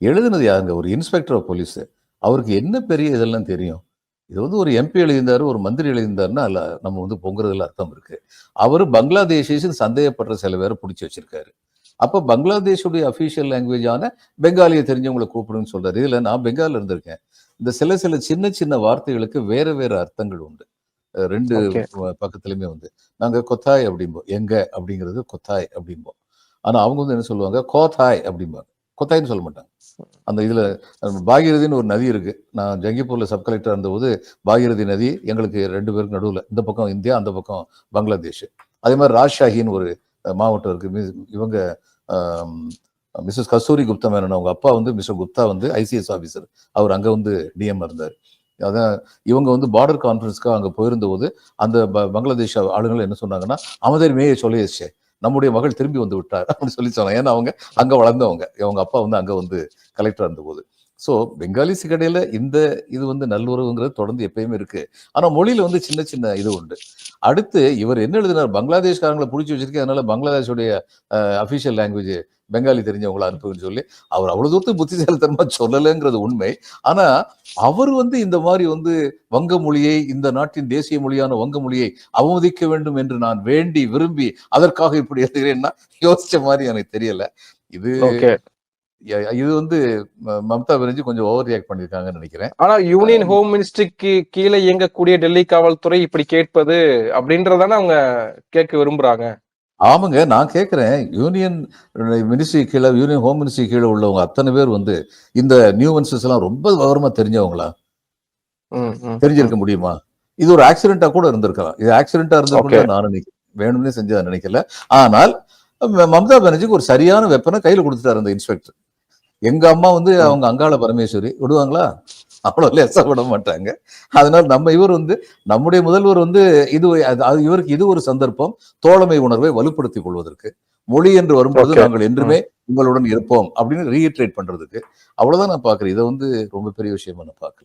எழுதுனது யாருங்க? ஒரு இன்ஸ்பெக்டர் ஆஃப் போலீஸ். அவருக்கு என்ன பெரிய இதெல்லாம் தெரியும்? இது வந்து ஒரு எம்பி எழுதியிருந்தாரு, ஒரு மந்திரி எழுதியிருந்தாருன்னா, அதுல நம்ம வந்து பொங்குறதுல அர்த்தம் இருக்கு. அவரு பங்களாதேஷிஸ்ன்னு சந்தேகப்படுற சில பேர புடிச்சு வச்சிருக்காரு. அப்ப பங்களாதேஷுடைய அபிஷியல் லாங்குவேஜான பெங்காலிய தெரிஞ்சவங்கள கூப்பிடுன்னு சொல்றாரு. இதுல நான் பெங்கால்ல இருந்திருக்கேன். இந்த சில சில சின்ன சின்ன வார்த்தைகளுக்கு வேற வேற அர்த்தங்கள் உண்டு. 2 ஓகே. பக்கத்துலயுமே வந்து. நாங்க கொத்தாய் அப்படிம்போம். எங்க அப்படிங்கிறது கொத்தாய் அப்படிம்போம். ஆனா அவங்க வந்து என்ன சொல்லுவாங்க? கோத்தாய் அப்படிம்பாங்க. கொத்தாய்ன்னு சொல்ல மாட்டாங்க. அந்த இதுல பாகீரதின்னு ஒரு நதி இருக்கு. நான் ஜங்கிப்பூர்ல சப் கலெக்டரா இருந்தபோது, பாகீரதி நதி எங்களுக்கு 2 பேருக்கு நடுவுல. இந்த பக்கம் இந்தியா, அந்த பக்கம் பங்களாதேஷ். அதே மாரி ராஜ்ஷாஹின்னு ஒரு மாவட்டம் இருக்கு. இவங்க அம் மிஸ்ஸஸ் கஸ்தூரி குப்தா மேனன் அவங்க அப்பா வந்து மிஸ்டர் குப்தா வந்து ஐசிஎஸ் ஆஃபீசர். அவர் அங்க வந்து டிஎம் இருந்தாரு. அதான் இவங்க வந்து பார்டர் கான்ஃபரன்ஸ்க்காக அங்க போயிருந்தபோது, அந்த பங்களாதேஷ் ஆளுங்கள் என்ன சொன்னாங்கன்னா, "அமதர் மேய சொல்லியச்சே. நம்முடைய மகள் திரும்பி வந்து விட்டார்." அப்படின்னு சொல்லி சொன்னாங்க. ஏன்னா அவங்க அங்க வளர்ந்தவங்க. அவங்க அப்பா வந்து அங்க வந்து கலெக்டரா இருந்தபோது. ஸோ பெங்காலிஸுக்கு இடையில இந்த இது வந்து நல்லுறவுங்கிறது தொடர்ந்து எப்பயுமே இருக்கு. ஆனா மொழியில வந்து சின்ன சின்ன இது உண்டு. அடுத்து இவர் என்ன எழுதினார்? பங்களாதேஷ்காரங்கள புடிச்சு வச்சிருக்கேன். அதனால பங்களாதேஷுடைய அபிஷியல் லாங்குவேஜ் பெங்காலி தெரிஞ்சவங்கள அனுப்புங்கன்னு சொல்லி, அவர் அவ்வளவு தூரத்துக்கு புத்திசாலித்தனமா சொல்லலங்கிறது உண்மை. ஆனா, அவர் வந்து இந்த மாரி வந்து வங்க மொழியை, இந்த நாட்டின் தேசிய மொழியான வங்க மொழியை அவமதிக்க வேண்டும் என்று நான் வேண்டி, விரும்பி, அதற்காக இப்படி எழுதுகிறேன்னா, யோசிச்ச மாரி எனக்கு தெரியல. இது ஓகே. இது வந்து மம்தா பானர்ஜி கொஞ்சம் ஓவர் ரியாக்ட் பண்ணியிருக்காங்கன்னு நெனைக்கிறேன். ஆனா யூனியன் ஹோம் மினிஸ்ட்ரிக்கு கீழ இயங்கக்கூடிய டெல்லி காவல்துறை இப்படி கேட்பது அப்படின்றதானே அவங்க கேட்க விரும்புறாங்க. ஆமாங்க. நான் கேட்கிறேன். யூனியன் மினிஸ்ட்ரி கீழ, யூனியன் ஹோம் மினிஸ்ட்ரி கீழ உள்ளவங்க அத்தன பேர் வந்து, இந்த நியூவன்சஸ்லாம் ரொம்ப விவரமா தெரிஞ்சவங்களா? ம், ம், ம். தெரிஞ்சிருக்க முடியுமா? இது ஒரு ஆக்சிடென்ட்டா கூட இருந்திருக்கலாம். இது ஆக்சிடென்ட்டா ஓகே. இருந்திருக்கும்னு தான் நான் நினைக்கிறேன். வேணும்னே செஞ்சதா நினைக்கல. ஆனால் மம்தா பானர்ஜிக்கு ஒரு சரியான வெப்பன கையில குடுத்துட்டாரு அந்த இன்ஸ்பெக்டர். எங்க அம்மா வந்து ம். அவங்க அங்காள பரமேஸ்வரி. விடுவாங்களா? அவ்வளவு லேசா விட மாட்டாங்க. அதனால நம்ம இவர் வந்து நம்முடைய முதல்வர் வந்து இது இவருக்கு இது ஒரு சந்தர்ப்பம். தோழமை உணர்வை வலுப்படுத்திக் கொள்வதற்கு. மொழி என்று வரும்பொழுது ஓகே. நாங்கள் ம். என்றுமே உங்களுடன் இருப்போம் அப்படின்னு ரீஇட்டரேட் பண்றதுக்கு. அவ்வளவுதான் நான் பார்க்கிறேன். இத வந்து ரொம்ப பெரிய விஷயமா நான் பார்க்கல.